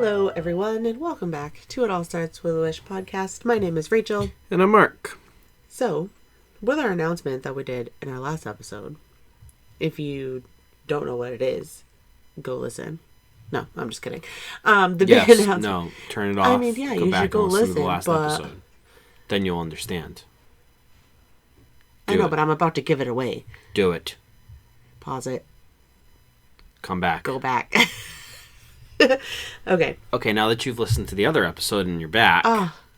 Hello, everyone, and welcome back to It All Starts With a Wish podcast. My name is Rachel. And I'm Mark. So, with our announcement that we did in our last episode, if you don't know what it is, go listen. No, I'm just kidding. The big announcement. No, turn it off. I mean, yeah, you should go listen to the last but... episode. Then you'll understand. I know, but I'm about to give it away. Do it. Pause it. Come back. Go back. Okay. Okay, now that you've listened to the other episode and you're back.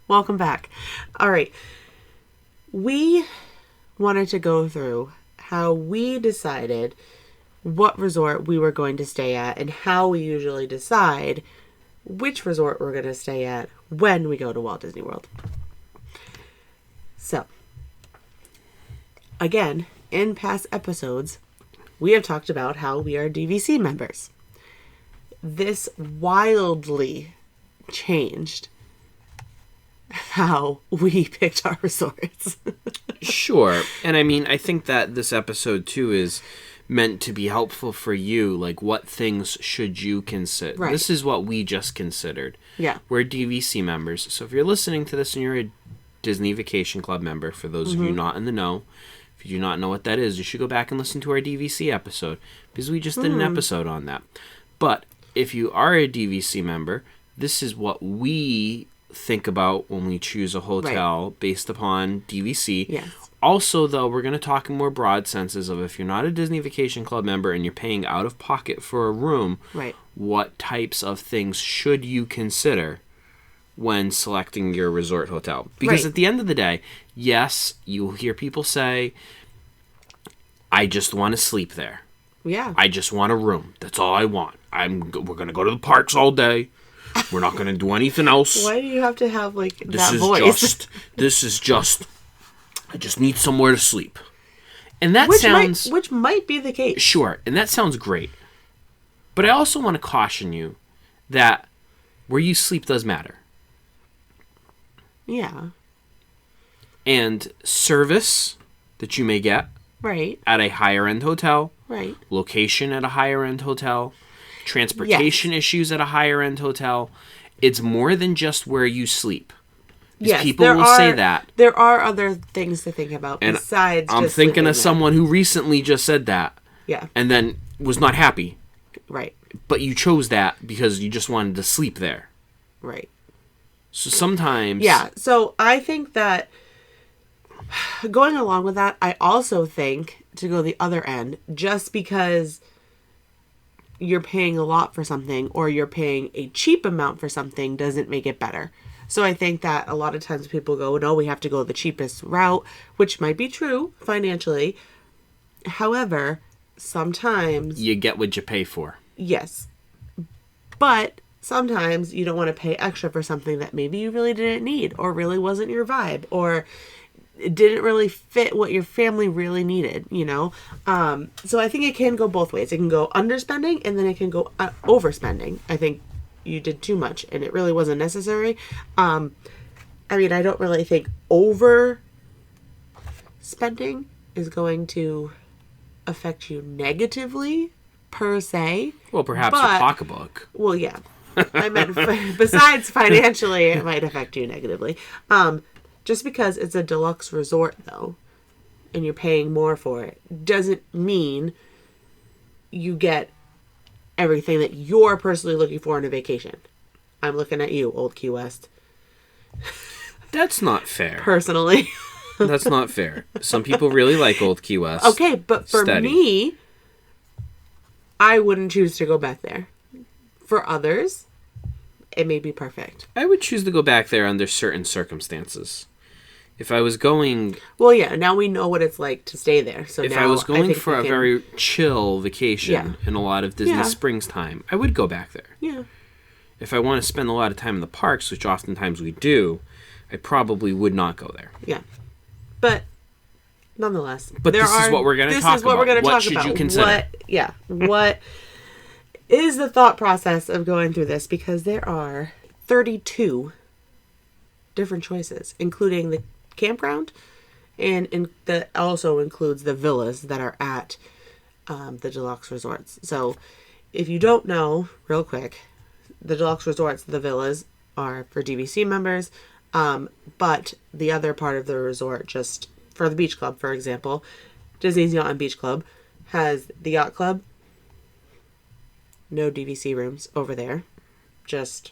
Welcome back. All right. We wanted to go through how we decided what resort we were going to stay at and how we usually decide which resort we're going to stay at when we go to Walt Disney World. So, again, in past episodes, we have talked about how we are DVC members. This wildly changed how we picked our resorts. Sure. And I mean, I think that this episode, too, is meant to be helpful for you. Like, what things should you consider? Right. This is what we just considered. Yeah. We're DVC members. So if you're listening to this and you're a Disney Vacation Club member, for those of you not in the know, if you do not know what that is, you should go back and listen to our DVC episode, because we just did an episode on that. But if you are a DVC member, this is what we think about when we choose a hotel based upon DVC. Yes. Also, though, we're going to talk in more broad senses of if you're not a Disney Vacation Club member and you're paying out of pocket for a room, what types of things should you consider when selecting your resort hotel? Because at the end of the day, yes, you'll hear people say, I just want to sleep there. Yeah. I just want a room. That's all I want. We're going to go to the parks all day. We're not going to do anything else. Why do you have to have, like, that voice? This is just, I just need somewhere to sleep. And that Which might be the case. Sure, and that sounds great. But I also want to caution you that where you sleep does matter. Yeah. And service that you may get at a higher-end hotel. Right. Location at a higher-end hotel. Transportation issues at a higher-end hotel. It's more than just where you sleep. Yes, people will say that. There are other things to think about besides I'm just thinking of someone who recently just said that. Yeah. And then was not happy. Right. But you chose that because you just wanted to sleep there. Right. So sometimes... Yeah, so I think that going along with that, I also think to go the other end, just because you're paying a lot for something or you're paying a cheap amount for something doesn't make it better. So I think that a lot of times people go, no, we have to go the cheapest route, which might be true financially. However, sometimes... You get what you pay for. Yes. But sometimes you don't want to pay extra for something that maybe you really didn't need or really wasn't your vibe or it didn't really fit what your family really needed, you know? So I think it can go both ways. It can go underspending and then it can go overspending. I think you did too much and it really wasn't necessary. I mean, I don't really think overspending is going to affect you negatively per se. Well, perhaps your pocketbook. Well, yeah. I meant besides financially, it might affect you negatively. Just because it's a deluxe resort, though, and you're paying more for it, doesn't mean you get everything that you're personally looking for in a vacation. I'm looking at you, Old Key West. That's not fair. Personally. That's not fair. Some people really like Old Key West. Okay, but for me, I wouldn't choose to go back there. For others, it may be perfect. I would choose to go back there under certain circumstances. If I was going... Well, yeah, now we know what it's like to stay there. So if I was going for a very chill vacation in a lot of Disney Springs time, I would go back there. Yeah. If I want to spend a lot of time in the parks, which oftentimes we do, I probably would not go there. Yeah. But nonetheless... But this is what we're going to talk about. What should you consider? What is the thought process of going through this? Because there are 32 different choices, including the campground, and that also includes the villas that are at the deluxe resorts. So if you don't know, real quick, the deluxe resorts, the villas, are for DVC members. But the other part of the resort, just for the beach club, for example, Disney's Yacht and Beach Club has the yacht club. No DVC rooms over there. Just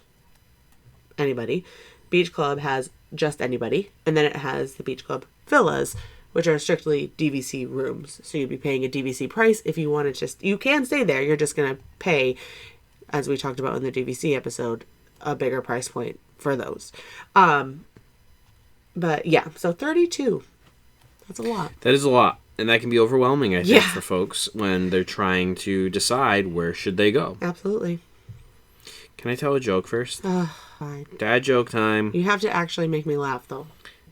anybody. Beach club has just anybody. And then it has the beach club villas, which are strictly DVC rooms. So you'd be paying a DVC price if you want to just... You can stay there. You're just going to pay, as we talked about in the DVC episode, a bigger price point for those. But yeah, so 32. That's a lot. That is a lot. And that can be overwhelming, I think, for folks when they're trying to decide where should they go. Absolutely. Can I tell a joke first? Fine. Dad joke time. You have to actually make me laugh, though.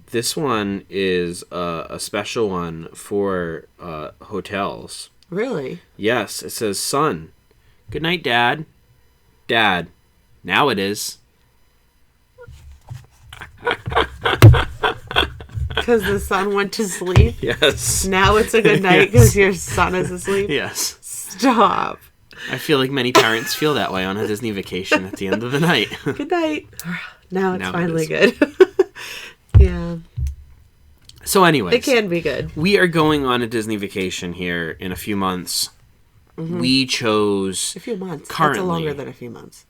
This one is a special one for hotels. Really? Yes. It says, "Son, good night, Dad. Dad, now it is." Because the son went to sleep? Yes. Now it's a good night because your son is asleep? Yes. Stop. I feel like many parents feel that way on a Disney vacation at the end of the night. Good night. Now it's Now finally it good. Yeah. So anyways. It can be good. We are going on a Disney vacation here in a few months. Mm-hmm. We chose... A few months. Currently. That's longer than a few months.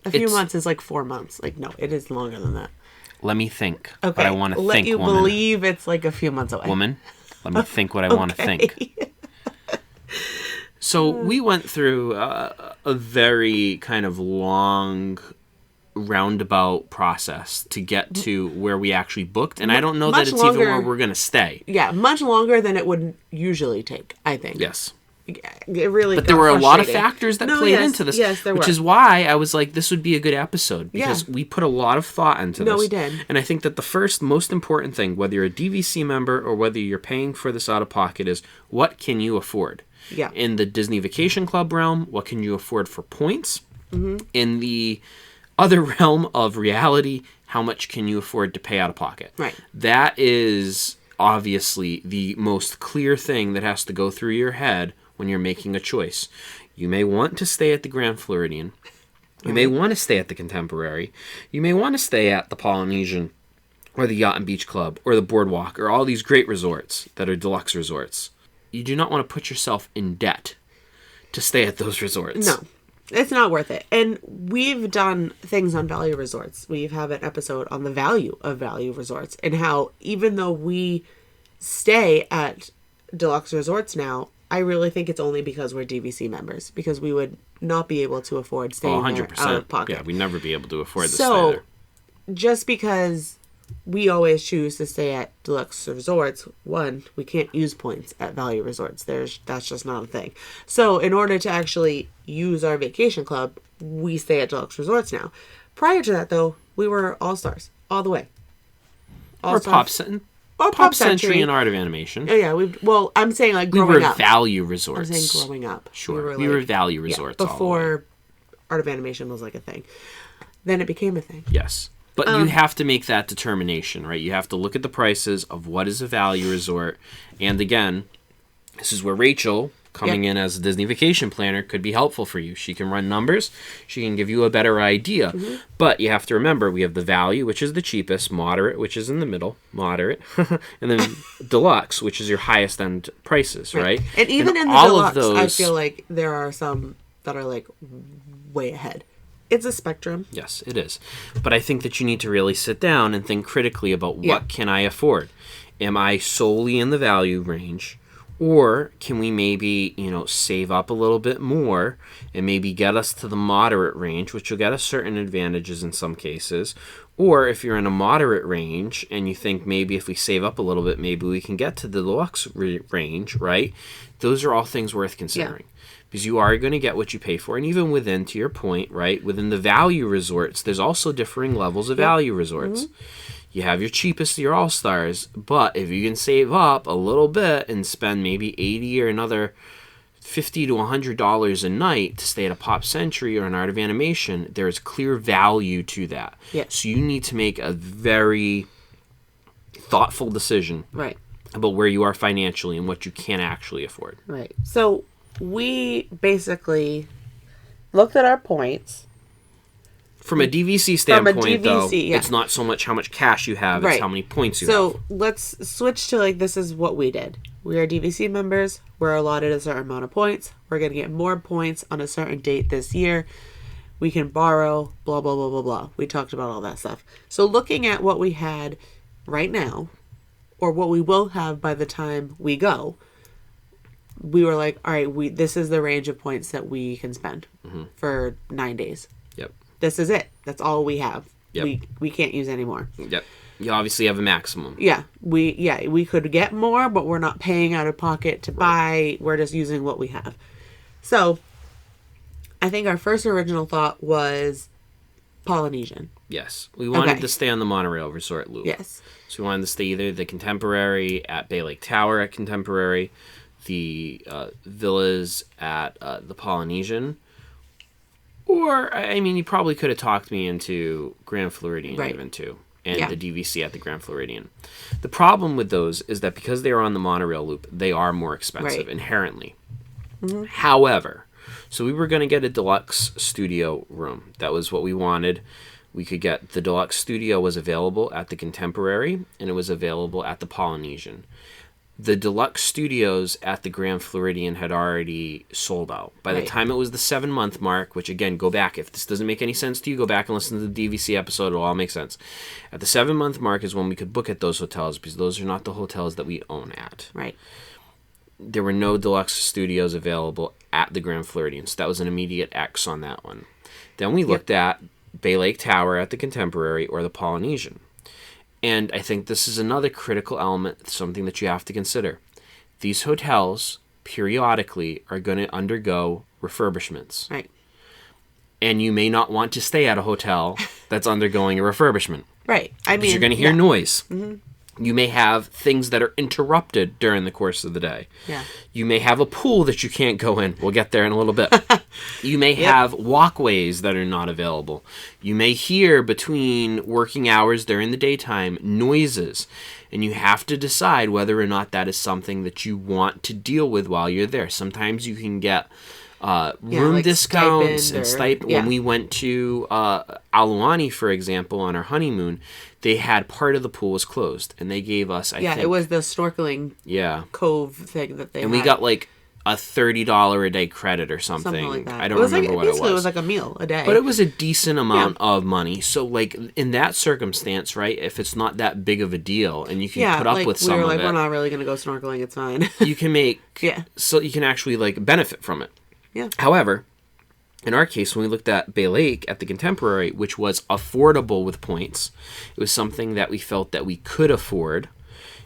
A few months is like 4 months. Like, no, it is longer than that. Let me think what I want to think, let you woman. believe it's like a few months away. Woman, let me think what I want to think. So we went through a very kind of long, roundabout process to get to where we actually booked. And I don't know that it's even where we're going to stay. Yeah, much longer than it would usually take, I think. Yes. It really But there were a lot of factors that played into this. Yes, there were. Which is why I was like, this would be a good episode. Because we put a lot of thought into this. No, we did. And I think that the first most important thing, whether you're a DVC member or whether you're paying for this out of pocket, is what can you afford? Yeah. In the Disney Vacation Club realm, what can you afford for points? Mm-hmm. In the other realm of reality, how much can you afford to pay out of pocket? Right. That is obviously the most clear thing that has to go through your head when you're making a choice. You may want to stay at the Grand Floridian. You may want to stay at the Contemporary. You may want to stay at the Polynesian or the Yacht and Beach Club or the Boardwalk or all these great resorts that are deluxe resorts. You do not want to put yourself in debt to stay at those resorts. No, it's not worth it. And we've done things on value resorts. We have an episode on the value of value resorts and how even though we stay at deluxe resorts now, I really think it's only because we're DVC members, because we would not be able to afford staying there out of pocket. Yeah, we'd never be able to afford to stay there. Just because we always choose to stay at deluxe resorts, one, we can't use points at value resorts. That's just not a thing. So in order to actually use our vacation club, we stay at deluxe resorts now. Prior to that, though, we were all-stars all the way. Pop Century and Art of Animation. Oh, yeah. I'm saying like growing up. We were value resorts. I'm saying growing up. Sure. We were value resorts. Before Art of Animation was like a thing. Then it became a thing. Yes. But you have to make that determination, right? You have to look at the prices of what is a value resort. And again, this is where Rachel, coming in as a Disney vacation planner, could be helpful for you. She can run numbers. She can give you a better idea. Mm-hmm. But you have to remember, we have the value, which is the cheapest, moderate, which is in the middle, moderate, and then deluxe, which is your highest end prices, right? And even in the all deluxe, of those, I feel like there are some that are like way ahead. It's a spectrum. Yes, it is. But I think that you need to really sit down and think critically about what can I afford? Am I solely in the value range? Or can we maybe, save up a little bit more and maybe get us to the moderate range, which will get us certain advantages in some cases. Or if you're in a moderate range and you think maybe if we save up a little bit, maybe we can get to the deluxe range, right? Those are all things worth considering. Because you are going to get what you pay for. And even within, to your point, right, within the value resorts, there's also differing levels of value resorts. Mm-hmm. You have your cheapest, your all-stars, but if you can save up a little bit and spend maybe $80 or another $50 to $100 a night to stay at a Pop Century or an Art of Animation, there's clear value to that. Yes. So you need to make a very thoughtful decision about where you are financially and what you can actually afford. Right. So we basically, looked at our points. From a DVC standpoint, though, yeah. it's not so much how much cash you have, Right. it's how many points you have. So let's switch to, like, this is what we did. We are DVC members. We're allotted a certain amount of points. We're going to get more points on a certain date this year. We can borrow, blah, blah, blah, blah, blah. We talked about all that stuff. So looking at what we had right now, or what we will have by the time we go, we were like, all right, this is the range of points that we can spend for 9 days. Yep. This is it. That's all we have. Yep. We can't use any more. Yep. You obviously have a maximum. Yeah. We could get more, but we're not paying out of pocket to buy. We're just using what we have. So I think our first original thought was Polynesian. Yes. We wanted to stay on the monorail resort loop. Yes. So we wanted to stay either the Contemporary at Bay Lake Tower at Contemporary, the villas at the Polynesian, or, I mean, you probably could have talked me into Grand Floridian even too, and the DVC at the Grand Floridian. The problem with those is that because they are on the monorail loop, they are more expensive inherently. However, so we were going to get a deluxe studio room. That was what we wanted. We could get the deluxe studio was available at the Contemporary, and it was available at the Polynesian. The deluxe studios at the Grand Floridian had already sold out. By the time it was the 7-month mark, which again, go back. If this doesn't make any sense to you, go back and listen to the DVC episode. It'll all make sense. At the 7-month mark is when we could book at those hotels, because those are not the hotels that we own at. Right. There were no deluxe studios available at the Grand Floridian, so that was an immediate X on that one. Then we looked at Bay Lake Tower at the Contemporary or the Polynesian. And I think this is another critical element, something that you have to consider. These hotels periodically are going to undergo refurbishments. Right. And you may not want to stay at a hotel that's undergoing a refurbishment. Right. I mean, you're going to hear noise. You may have things that are interrupted during the course of the day. Yeah. You may have a pool that you can't go in. We'll get there in a little bit. You may have walkways that are not available. You may hear between working hours during the daytime noises. And you have to decide whether or not that is something that you want to deal with while you're there. Sometimes you can get room like discounts stipend and stipend. Yeah. When we went to Aluani, for example, on our honeymoon, they had part of the pool was closed, and they gave us, I think... it was the snorkeling cove thing that they And had. we got like a $30 a day credit or something. Like that. I don't remember what it was. Basically, it was like a meal a day. But it was a decent amount of money. So, like, in that circumstance, right, if it's not that big of a deal, and you can put up with some of it... we're not really going to go snorkeling, it's fine. You can make... So you can actually, like, benefit from it. Yeah. However, in our case, when we looked at Bay Lake at the Contemporary, which was affordable with points, it was something that we felt that we could afford.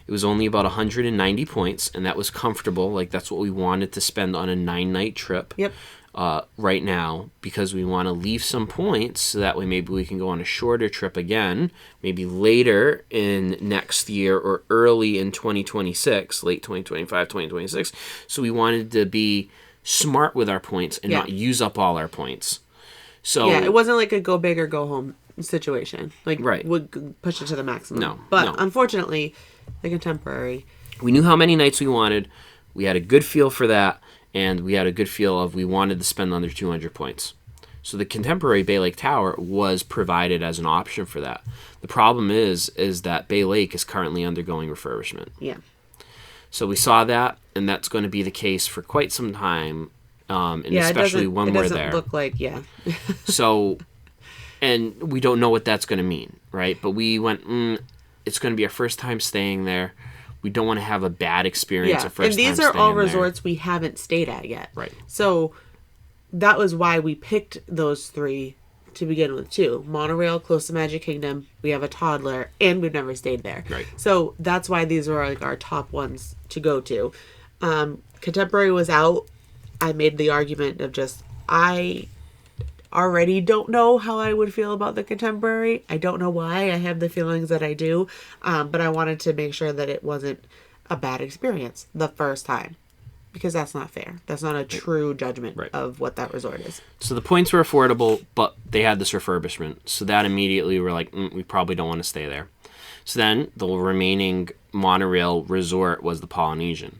It was only about 190 points, and that was comfortable. Like, that's what we wanted to spend on a 9-night trip right now, because we want to leave some points so that way maybe we can go on a shorter trip again, maybe later in next year or early in 2026, late 2025, 2026. So we wanted to be smart with our points and not use up all our points. So it wasn't like a go big or go home situation. Like, would push it to the maximum. No. But unfortunately, the Contemporary... We knew how many nights we wanted. We had a good feel for that, and we had a good feel of we wanted to spend under 200 points. So the Contemporary Bay Lake Tower was provided as an option for that. The problem is that Bay Lake is currently undergoing refurbishment. Yeah. So we saw that, and that's going to be the case for quite some time, and especially when we're there. It doesn't look like, So, and we don't know what that's going to mean, right? But we went, it's going to be our first time staying there. We don't want to have a bad experience. And these are all resorts we haven't stayed at yet. Right. So that was why we picked those 3 to begin with, too. Monorail, close to Magic Kingdom. We have a toddler, and we've never stayed there. Right. So that's why these were like our top ones to go to. Contemporary was out. I made the argument of I already don't know how I would feel about the Contemporary. I don't know why. I have the feelings that I do. But I wanted to make sure that it wasn't a bad experience the first time. Because that's not fair. That's not a true judgment of what that resort is. So the points were affordable, but they had this refurbishment. So that immediately we're like, we probably don't want to stay there. So then the remaining monorail resort was the Polynesian.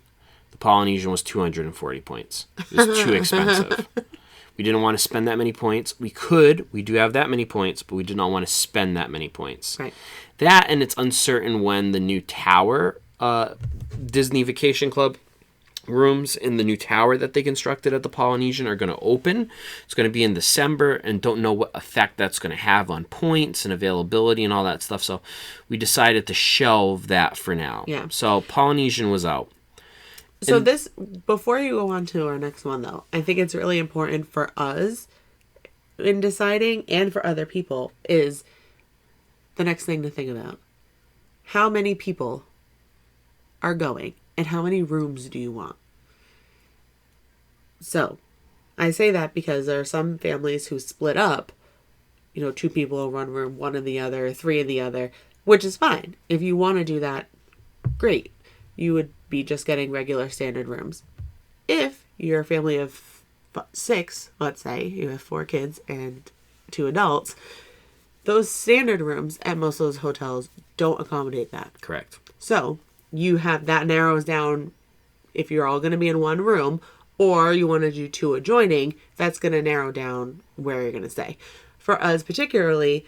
The Polynesian was 240 points. It was too expensive. We didn't want to spend that many points. We do have that many points, but we did not want to spend that many points. Right. That, and it's uncertain when the new tower, Disney Vacation Club rooms in the new tower that they constructed at the Polynesian are going to open. It's going to be in December, and don't know what effect that's going to have on points and availability and all that stuff. So we decided to shelve that for now. Yeah. So Polynesian was out. So before you go on to our next one, though, I think it's really important for us in deciding, and for other people, is the next thing to think about. How many people are going, and how many rooms do you want? So, I say that because there are some families who split up, 2 people in one room, 1 in the other, 3 in the other, which is fine. If you want to do that, great. You would be just getting regular standard rooms. If you're a family of 6, let's say, you have 4 kids and 2 adults, those standard rooms at most of those hotels don't accommodate that. Correct. So, that narrows down if you're all going to be in one room, or you want to do 2 adjoining, that's going to narrow down where you're going to stay. For us particularly,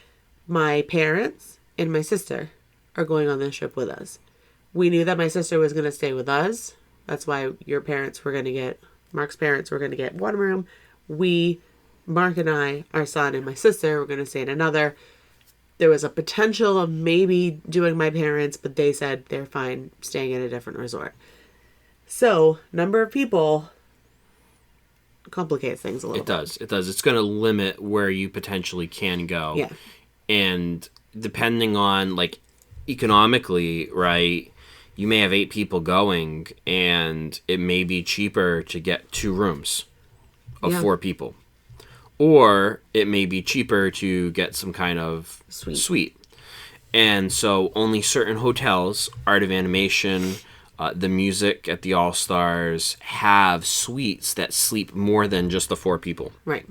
my parents and my sister are going on this trip with us. We knew that my sister was going to stay with us. That's why Mark's parents were going to get 1 room. Mark and I, our son and my sister, were going to stay in another. There was a potential of maybe doing my parents, but they said they're fine staying at a different resort. So, number of people complicates things a little bit. It does. It's going to limit where you potentially can go. Yeah. And depending on, economically, right, you may have 8 people going, and it may be cheaper to get 2 rooms of 4 people. Or it may be cheaper to get some kind of suite. And so only certain hotels, Art of Animation, the music at the All-Stars, have suites that sleep more than just the 4 people. Right.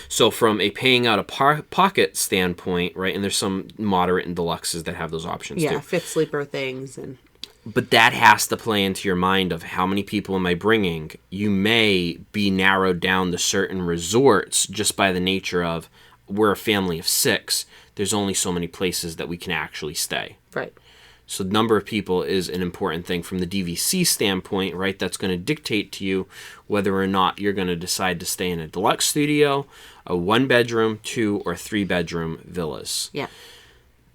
So from a paying out of pocket standpoint, right, and there's some moderate and deluxes that have those options too. Yeah, 5th sleeper things. But that has to play into your mind of how many people am I bringing. You may be narrowed down to certain resorts just by the nature of we're a family of 6. There's only so many places that we can actually stay. Right. So the number of people is an important thing from the DVC standpoint, right? That's going to dictate to you whether or not you're going to decide to stay in a deluxe studio, a 1-bedroom, 2 or 3-bedroom villas. Yeah.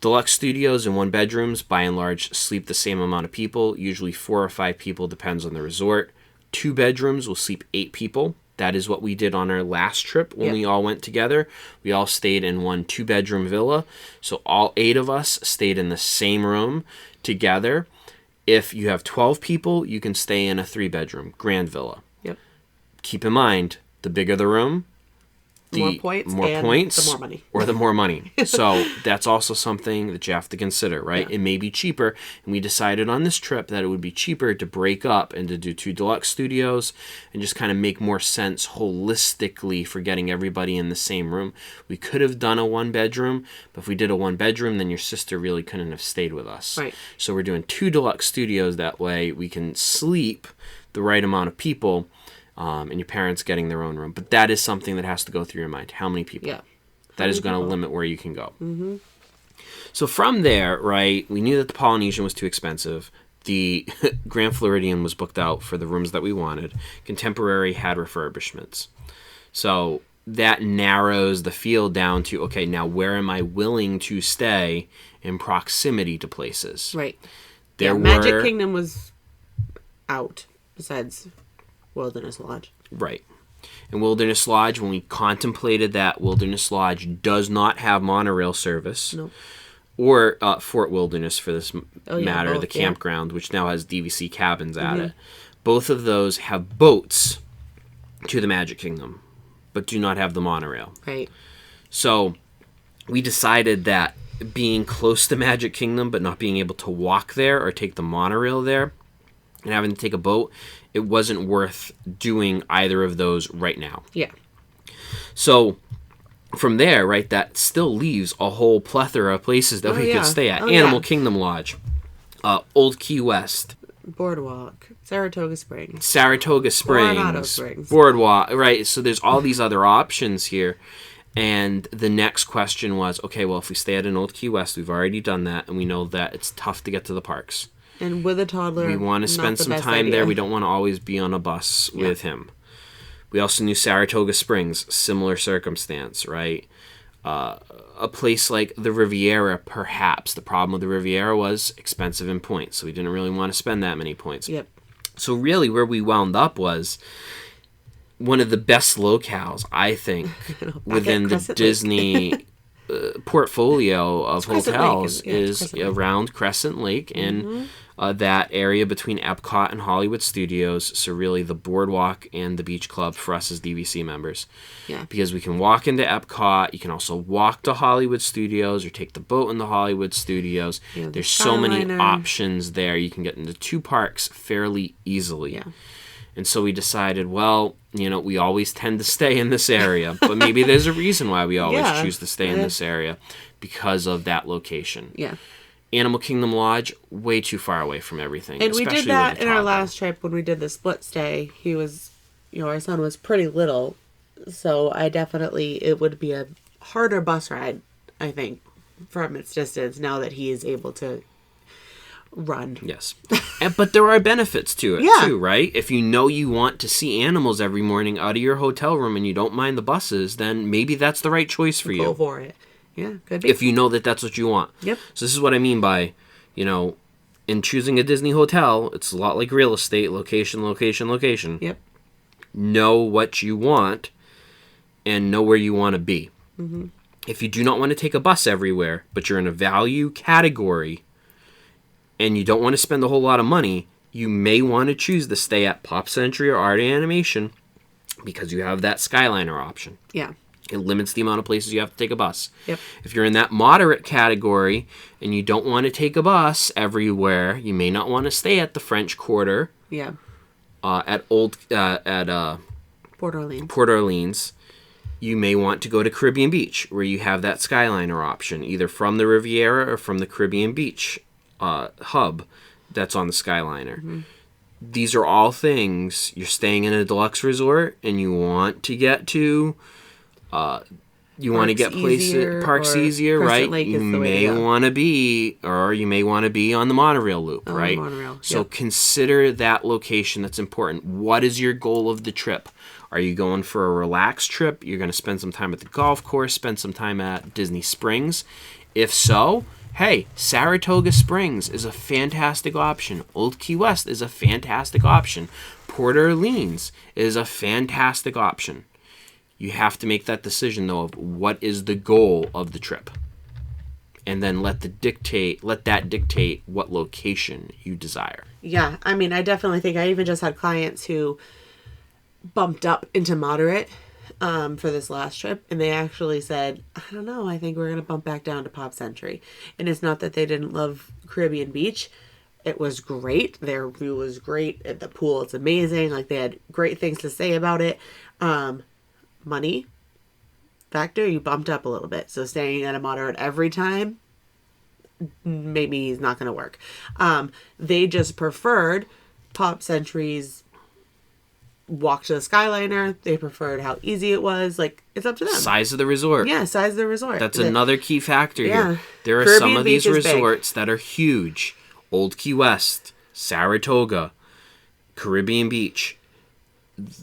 Deluxe studios and 1-bedrooms, by and large, sleep the same amount of people, usually 4 or 5 people, depends on the resort. 2 bedrooms will sleep 8 people. That is what we did on our last trip when we all went together. We all stayed in one 2-bedroom villa. So all 8 of us stayed in the same room together. If you have 12 people, you can stay in a 3-bedroom grand villa. Yep. Keep in mind, the bigger the room, the more points, the more money. Or the more money. So that's also something that you have to consider, right? Yeah. It may be cheaper. And we decided on this trip that it would be cheaper to break up and to do 2 deluxe studios and just kind of make more sense holistically for getting everybody in the same room. We could have done a 1-bedroom, but if we did a 1-bedroom, then your sister really couldn't have stayed with us. Right. So we're doing 2 deluxe studios. That way we can sleep the right amount of people. And your parents getting their own room. But that is something that has to go through your mind. How many people? Yeah. That is going to limit where you can go. Mm-hmm. So from there, right, we knew that the Polynesian was too expensive. The Grand Floridian was booked out for the rooms that we wanted. Contemporary had refurbishments. So that narrows the field down to, okay, now where am I willing to stay in proximity to places? Right. Magic Kingdom was out, besides Wilderness Lodge. Right. And Wilderness Lodge, when we contemplated that, Wilderness Lodge does not have monorail service. Nope. Or Fort Wilderness, for this matter, both, the campground, which now has DVC cabins at it. Both of those have boats to the Magic Kingdom, but do not have the monorail. Right. So we decided that being close to Magic Kingdom, but not being able to walk there or take the monorail there, and having to take a boat, it wasn't worth doing either of those right now. Yeah. So from there, right, that still leaves a whole plethora of places that we could stay at. Animal Kingdom Lodge, Old Key West, Boardwalk. Saratoga Springs. Saratoga Coronado Springs. Springs. Boardwalk. Right. So there's all these other options here. And the next question was, okay, well, if we stay at an Old Key West, we've already done that, and we know that it's tough to get to the parks. And with a toddler, we want to spend some time there. We don't want to always be on a bus with him. We also knew Saratoga Springs, similar circumstance, right? A place like the Riviera, perhaps. The problem with the Riviera was expensive in points, so we didn't really want to spend that many points. Yep. So really where we wound up was one of the best locales, I think, within the Disney portfolio of hotels is around Crescent Lake and that area between Epcot and Hollywood Studios. So really the Boardwalk and the Beach Club for us as DVC members. Yeah. Because we can walk into Epcot. You can also walk to Hollywood Studios or take the boat in the Hollywood Studios. Yeah, there's so many options there. You can get into 2 parks fairly easily. Yeah. And so we decided, well, we always tend to stay in this area. But maybe there's a reason why we always choose to stay in this area, because of that location. Yeah. Animal Kingdom Lodge, way too far away from everything. And we did that in our last trip when we did the split stay. He was, our son was pretty little. So it would be a harder bus ride, I think, from its distance now that he is able to run. Yes. But there are benefits to it too, right? If you want to see animals every morning out of your hotel room and you don't mind the buses, then maybe that's the right choice for you. Go for it. Yeah, could be. If you know that that's what you want. Yep. So this is what I mean by, in choosing a Disney hotel, it's a lot like real estate, location, location, location. Yep. Know what you want and know where you want to be. Mm-hmm. If you do not want to take a bus everywhere, but you're in a value category and you don't want to spend a whole lot of money, you may want to choose to stay at Pop Century or Art Animation because you have that Skyliner option. Yeah. It limits the amount of places you have to take a bus. Yep. If you're in that moderate category and you don't want to take a bus everywhere, you may not want to stay at the French Quarter. Yeah. At Port Orleans. Port Orleans. You may want to go to Caribbean Beach, where you have that Skyliner option, either from the Riviera or from the Caribbean Beach hub that's on the Skyliner. Mm-hmm. These are all things. You're staying in a deluxe resort and you want to get to. You want to get places, parks easier, right? You may want to be on the monorail loop, right? Monorail. So consider that location. That's important. What is your goal of the trip? Are you going for a relaxed trip? You're going to spend some time at the golf course, spend some time at Disney Springs. If so, hey, Saratoga Springs is a fantastic option. Old Key West is a fantastic option. Port Orleans is a fantastic option. You have to make that decision, though, of what is the goal of the trip. And then let that dictate what location you desire. Yeah, I mean, I definitely think I even just had clients who bumped up into moderate for this last trip, and they actually said, I don't know, I think we're going to bump back down to Pop Century. And it's not that they didn't love Caribbean Beach. It was great. Their view was great. At the pool, it's amazing. Like, they had great things to say about it. Money factor, you bumped up a little bit. So staying at a moderate every time, maybe is not going to work. They just preferred Pop Century's walk to the Skyliner. They preferred how easy it was. Like, it's up to them. Size of the resort. Yeah, size of the resort. That's another key factor here. There are some of these resorts that are huge. Old Key West, Saratoga, Caribbean Beach,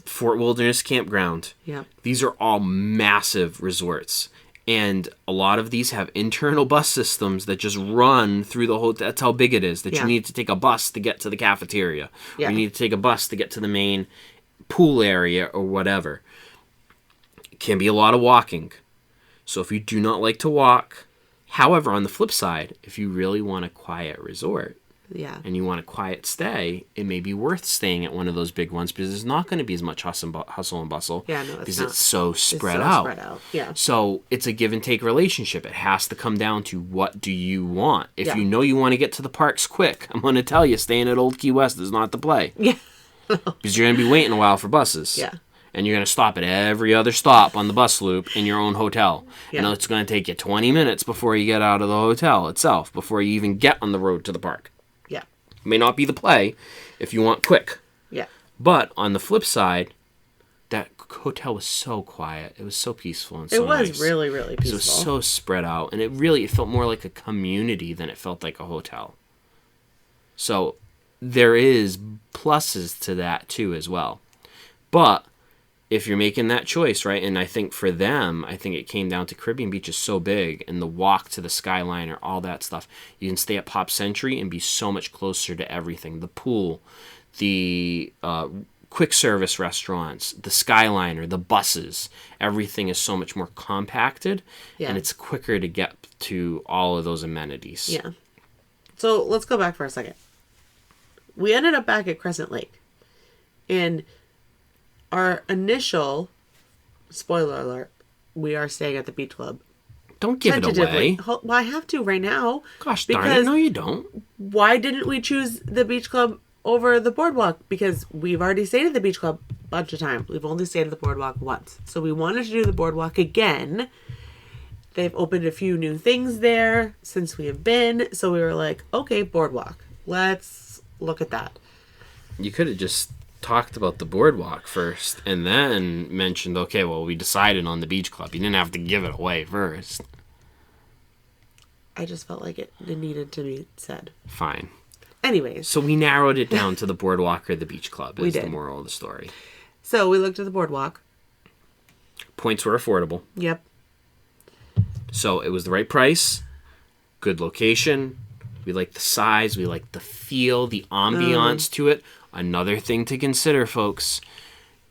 Fort Wilderness Campground. Yeah. These are all massive resorts. And a lot of these have internal bus systems that just run through the whole... That's how big it is. That you need to take a bus to get to the cafeteria. Yeah. Or you need to take a bus to get to the main pool area or whatever. It can be a lot of walking. So if you do not like to walk... However, on the flip side, if you really want a quiet resort... Yeah. And you want a quiet stay, it may be worth staying at one of those big ones because there's not going to be as much hustle and bustle. Yeah, no, because it's so spread out. Yeah. So it's a give and take relationship. It has to come down to what do you want. If you know you want to get to the parks quick, I'm going to tell you, staying at Old Key West is not the play. Yeah. Because you're going to be waiting a while for buses. Yeah. And you're going to stop at every other stop on the bus loop in your own hotel. Yeah. And it's going to take you 20 minutes before you get out of the hotel itself, before you even get on the road to the park. Yeah. May not be the play if you want quick. Yeah. But on the flip side, that hotel was so quiet. It was so peaceful and so It was nice. really, really peaceful. It was so spread out. And it felt more like a community than it felt like a hotel. So there is pluses to that too as well. But if you're making that choice, right, and I think for them, I think it came down to Caribbean Beach is so big, and the walk to the Skyliner, all that stuff. You can stay at Pop Century and be so much closer to everything. The pool, the quick service restaurants, the Skyliner, the buses, everything is so much more compacted, and it's quicker to get to all of those amenities. Yeah. So let's go back for a second. We ended up back at Crescent Lake, and our initial, spoiler alert, we are staying at the beach club. Don't give it away. Well, I have to right now. Gosh darn it, no you don't. Why didn't we choose the beach club over the boardwalk? Because we've already stayed at the beach club a bunch of times. We've only stayed at the boardwalk once. So we wanted to do the boardwalk again. They've opened a few new things there since we have been. So we were like, okay, boardwalk. Let's look at that. You could have just talked about the boardwalk first and then mentioned, okay, well, we decided on the beach club. You didn't have to give it away first. I just felt like it needed to be said. Fine. Anyways. So we narrowed it down to the boardwalk or the beach club We is did. the moral of the story. So we looked at the boardwalk. Points were affordable. Yep. So it was the right price, good location. We liked the size. We liked the feel, the ambiance to it. Another thing to consider, folks,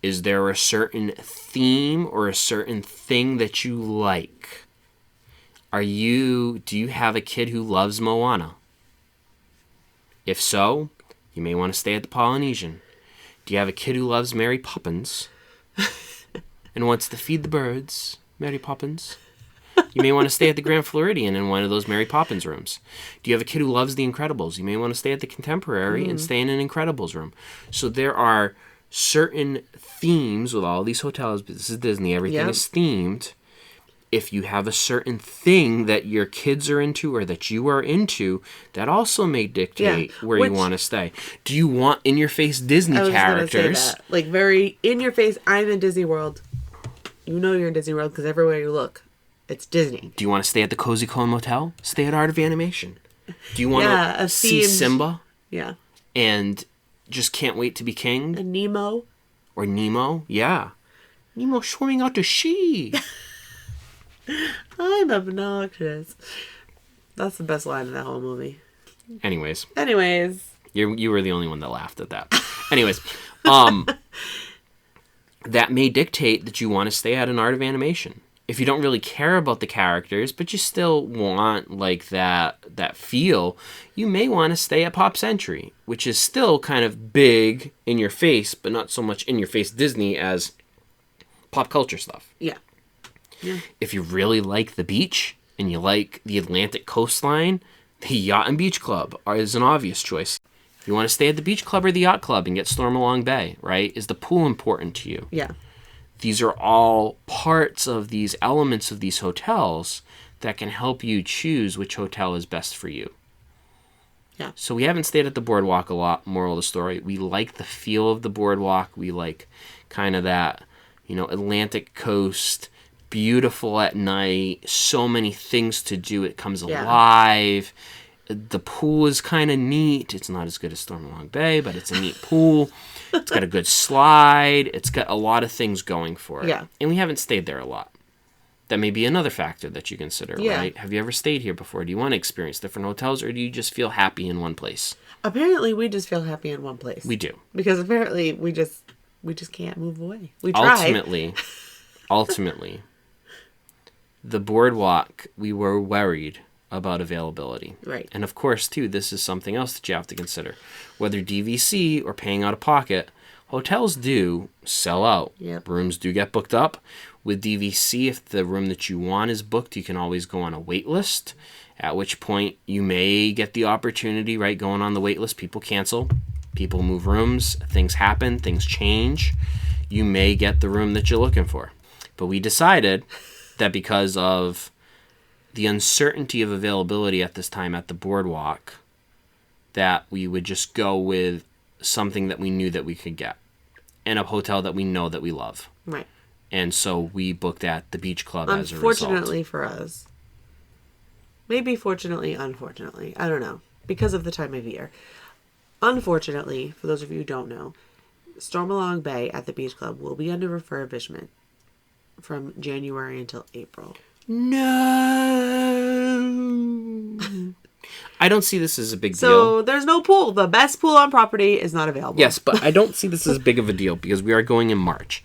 is there a certain theme or a certain thing that you like? Do you have a kid who loves Moana? If so, you may want to stay at the Polynesian. Do you have a kid who loves Mary Poppins and wants to feed the birds, Mary Poppins? You may want to stay at the Grand Floridian in one of those Mary Poppins rooms. Do you have a kid who loves The Incredibles? You may want to stay at the Contemporary and stay in an Incredibles room. So there are certain themes with all these hotels. But this is Disney. Everything is themed. If you have a certain thing that your kids are into or that you are into, that also may dictate where you want to stay. Do you want in-your-face Disney characters? I was say that. Like very in-your-face, I'm in Disney World. You know you're in Disney World because everywhere you look, it's Disney. Do you want to stay at the Cozy Cone Motel? Stay at Art of Animation. Do you want to see Simba? Yeah. And just can't wait to be king? And Nemo. Or Nemo? Yeah. Nemo swimming out to sea. I'm obnoxious. That's the best line in that whole movie. Anyways. You were the only one that laughed at that. Anyways. That may dictate that you want to stay at an Art of Animation. If you don't really care about the characters, but you still want like that feel, you may want to stay at Pop Century, which is still kind of big in your face, but not so much in your face Disney as pop culture stuff. Yeah. If you really like the beach and you like the Atlantic coastline, the Yacht and Beach Club is an obvious choice. You want to stay at the Beach Club or the Yacht Club and get Stormalong Bay, right? Is the pool important to you? Yeah. These are all parts of these elements of these hotels that can help you choose which hotel is best for you. Yeah. So we haven't stayed at the boardwalk a lot, moral of the story. We like the feel of the boardwalk. We like kind of that, Atlantic coast, beautiful at night, so many things to do. It comes alive. The pool is kind of neat. It's not as good as Stormalong Bay, but it's a neat pool. It's got a good slide. It's got a lot of things going for it. Yeah. And we haven't stayed there a lot. That may be another factor that you consider, right? Have you ever stayed here before? Do you want to experience different hotels, or do you just feel happy in one place? Apparently, we just feel happy in one place. We do. Because apparently, we just can't move away. We tried. Ultimately, the boardwalk, we were worried about availability. Right. And of course, too, this is something else that you have to consider. Whether DVC or paying out of pocket, hotels do sell out. Yep. Rooms do get booked up. With DVC, if the room that you want is booked, you can always go on a wait list, at which point you may get the opportunity, right, going on the wait list. People cancel. People move rooms. Things happen. Things change. You may get the room that you're looking for. But we decided that because of the uncertainty of availability at this time at the boardwalk, that we would just go with something that we knew that we could get in a hotel that we know that we love. Right. And so we booked at the Beach Club as a result. Unfortunately for us. Maybe fortunately, unfortunately. I don't know. Because of the time of year. Unfortunately, for those of you who don't know, Stormalong Bay at the Beach Club will be under refurbishment from January until April. No. I don't see this as a big deal. So there's no pool. The best pool on property is not available. Yes, but I don't see this as big of a deal because we are going in March.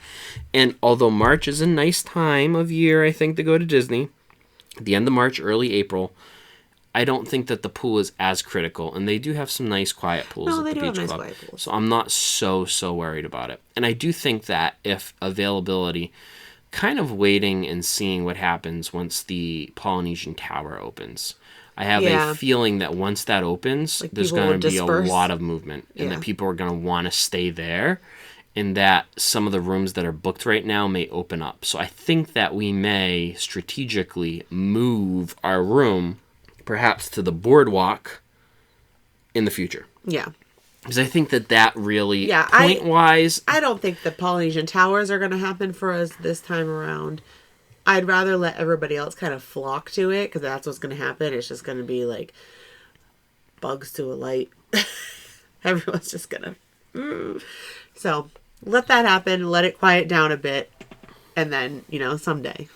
And although March is a nice time of year, I think, to go to Disney, at the end of March, early April, I don't think that the pool is as critical. And they do have some nice quiet pools at the Beach Club. Quiet pools. So I'm not so worried about it. And I do think that if availability, kind of waiting and seeing what happens once the Polynesian Tower opens. I have a feeling that once that opens, like there's going to be a lot of movement and that people are going to want to stay there and that some of the rooms that are booked right now may open up. So I think that we may strategically move our room perhaps to the boardwalk in the future. Yeah. Because I think that really, point-wise... I don't think the Polynesian Towers are going to happen for us this time around. I'd rather let everybody else kind of flock to it, because that's what's going to happen. It's just going to be like bugs to a light. Everyone's just going to... So, let that happen. Let it quiet down a bit. And then, someday.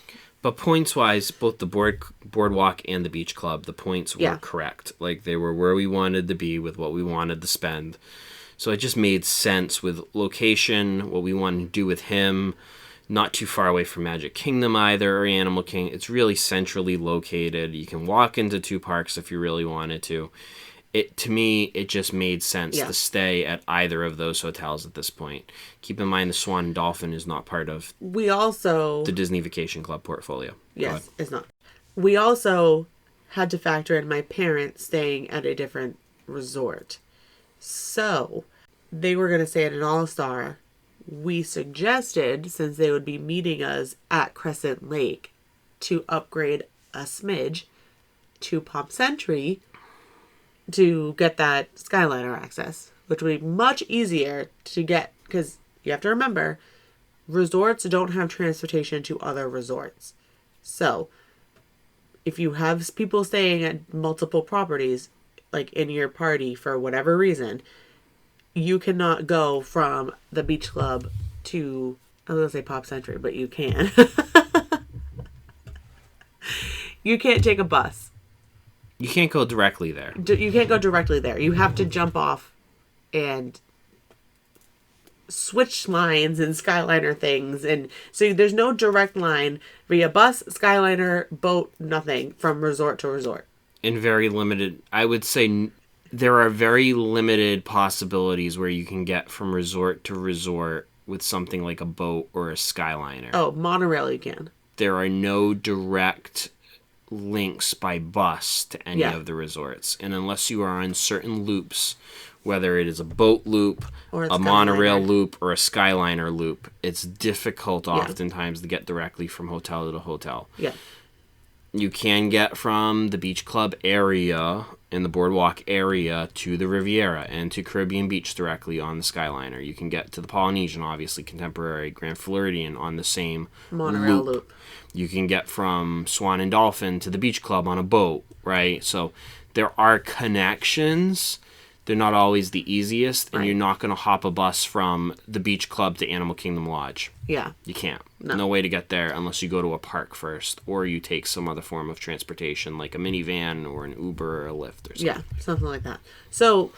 But points-wise, both the boardwalk and the Beach Club, the points were correct. Like, they were where we wanted to be with what we wanted to spend. So it just made sense with location, what we wanted to do with him. Not too far away from Magic Kingdom either, or Animal Kingdom. It's really centrally located. You can walk into two parks if you really wanted to. To me, it just made sense to stay at either of those hotels at this point. Keep in mind the Swan and Dolphin is not part of the Disney Vacation Club portfolio. Yes, it's not. We also had to factor in my parents staying at a different resort. So, they were going to stay at an All-Star. We suggested, since they would be meeting us at Crescent Lake, to upgrade a smidge to Palm Century to get that Skyliner access, which would be much easier to get, because you have to remember, resorts don't have transportation to other resorts. So, if you have people staying at multiple properties, like in your party for whatever reason, you cannot go from the Beach Club to, I was going to say Pop Century, but you can. You can't take a bus. You can't go directly there. You can't go directly there. You have to jump off and switch lines and Skyliner things. And so there's no direct line via bus, Skyliner, boat, nothing from resort to resort. And very limited, I would say... There are very limited possibilities where you can get from resort to resort with something like a boat or a Skyliner. Oh, monorail you can. There are no direct links by bus to any of the resorts. And unless you are on certain loops, whether it is a boat loop, a monorail loop, or a Skyliner loop, it's difficult oftentimes to get directly from hotel to hotel. Yeah. You can get from the Beach Club area and the Boardwalk area to the Riviera and to Caribbean Beach directly on the Skyliner. You can get to the Polynesian, obviously, Contemporary, Grand Floridian on the same monorail loop. You can get from Swan and Dolphin to the Beach Club on a boat, right? So there are connections. They're not always the easiest, and you're not going to hop a bus from the Beach Club to Animal Kingdom Lodge. Yeah. You can't. No way to get there unless you go to a park first, or you take some other form of transportation, like a minivan or an Uber or a Lyft or something. Yeah, something like that. So,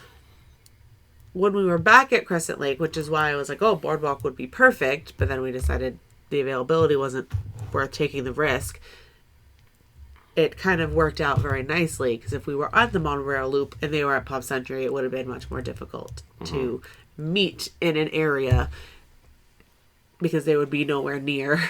when we were back at Crescent Lake, which is why I was like, oh, Boardwalk would be perfect, but then we decided the availability wasn't worth taking the risk. It kind of worked out very nicely, because if we were on the monorail loop and they were at Pop Century, it would have been much more difficult to meet in an area, because they would be nowhere near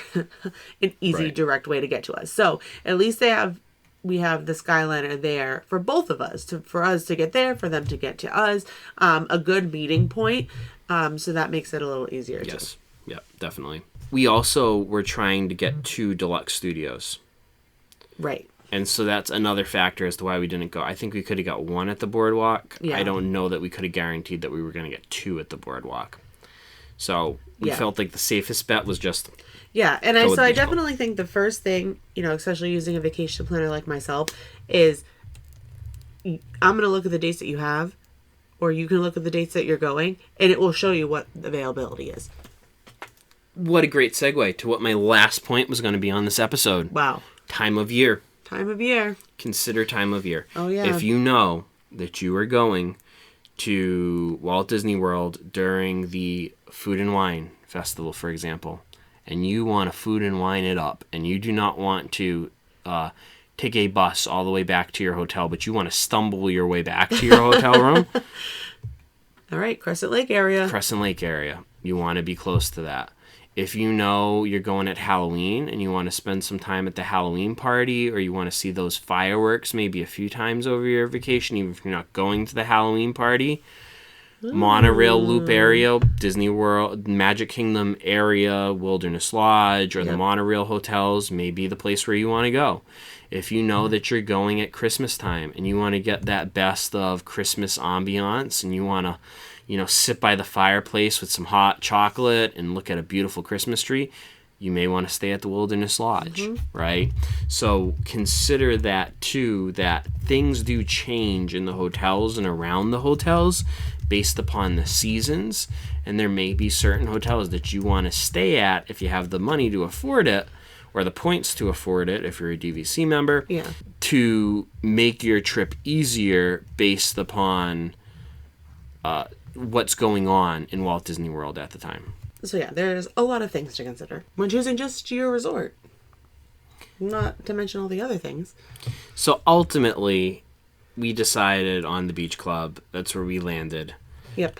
an easy, direct way to get to us. So at least we have the Skyliner there for both of us, for us to get there, for them to get to us, a good meeting point. So that makes it a little easier too. Yes, yep, definitely. We also were trying to get 2 deluxe studios. Right. And so that's another factor as to why we didn't go. I think we could have got one at the boardwalk. Yeah. I don't know that we could have guaranteed that we were going to get two at the boardwalk. So we felt like the safest bet was just... Yeah, and I definitely think the first thing, especially using a vacation planner like myself, is I'm going to look at the dates that you have, or you can look at the dates that you're going, and it will show you what the availability is. What a great segue to what my last point was going to be on this episode. Wow. Time of year. Time of year. Consider time of year. Oh, yeah. If you know that you are going to Walt Disney World during the Food and Wine Festival, for example, and you want to food and wine it up, and you do not want to take a bus all the way back to your hotel, but you want to stumble your way back to your hotel room. All right, Crescent Lake area. Crescent Lake area. You want to be close to that. If you know you're going at Halloween and you want to spend some time at the Halloween party, or you want to see those fireworks maybe a few times over your vacation, even if you're not going to the Halloween party, Monorail Loop area, Disney World, Magic Kingdom area, Wilderness Lodge, or the Monorail hotels may be the place where you want to go. If you know that you're going at Christmas time and you want to get that best of Christmas ambiance, and you want to sit by the fireplace with some hot chocolate and look at a beautiful Christmas tree, you may want to stay at the Wilderness Lodge, right? So consider that too, that things do change in the hotels and around the hotels based upon the seasons, and there may be certain hotels that you want to stay at if you have the money to afford it, or the points to afford it if you're a DVC member, to make your trip easier based upon what's going on in Walt Disney World at the time. So yeah, there's a lot of things to consider when choosing just your resort, not to mention all the other things. So ultimately, we decided on the beach club. That's where we landed. Yep.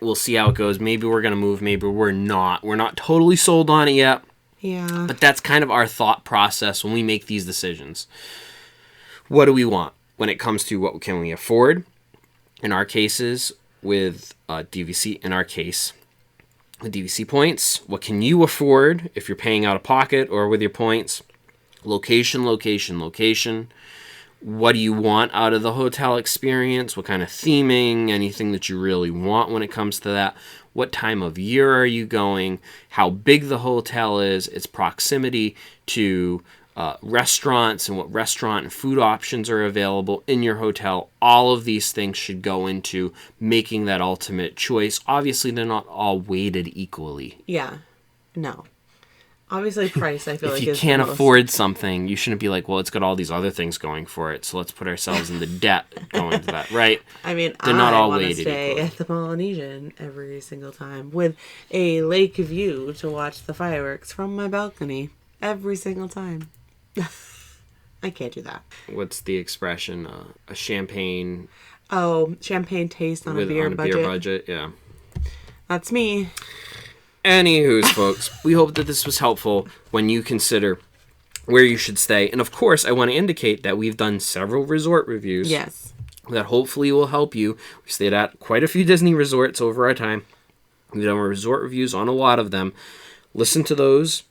We'll see how it goes. Maybe we're going to move. Maybe we're not. We're not totally sold on it yet. Yeah. But that's kind of our thought process when we make these decisions. What do we want when it comes to what can we afford? In our cases, with DVC, in our case, with DVC points, what can you afford if you're paying out of pocket or with your points? Location, location, location. What do you want out of the hotel experience? What kind of theming? Anything that you really want when it comes to that? What time of year are you going? How big the hotel is? Its proximity to restaurants and what restaurant and food options are available in your hotel. All of these things should go into making that ultimate choice. Obviously, they're not all weighted equally. Yeah. No. Obviously, price, I feel like, if you can't afford something, you shouldn't be like, well, it's got all these other things going for it, so let's put ourselves in the debt going to that, right? I mean, they're not all want to weighted stay equally. at the Polynesian every single time with a lake view to watch the fireworks from my balcony every single time. I can't do that. What's the expression? A champagne... Oh, champagne taste on a beer budget. Yeah. That's me. Anywho's, folks, we hope that this was helpful when you consider where you should stay. And of course, I want to indicate that we've done several resort reviews. Yes. That hopefully will help you. We stayed at quite a few Disney resorts over our time. We've done resort reviews on a lot of them. Listen to those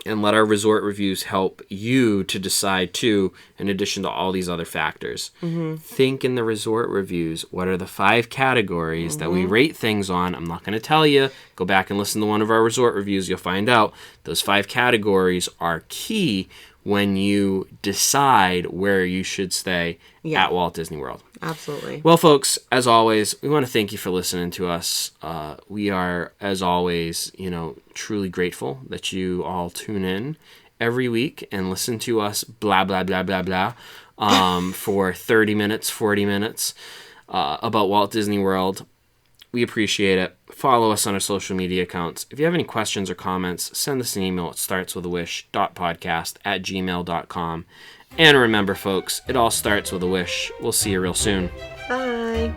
and let our resort reviews help you to decide too, in addition to all these other factors. Think in the resort reviews, what are the 5 categories that we rate things on? I'm not going to tell you. Go back and listen to one of our resort reviews. You'll find out those 5 categories are key when you decide where you should stay at Walt Disney World. Absolutely. Well, folks, as always, we want to thank you for listening to us. We are, as always, truly grateful that you all tune in every week and listen to us blah, blah, blah, blah, blah for 30 minutes, 40 minutes about Walt Disney World. We appreciate it. Follow us on our social media accounts. If you have any questions or comments, send us an email at startswithawish.podcast@gmail.com. And remember, folks, it all starts with a wish. We'll see you real soon. Bye.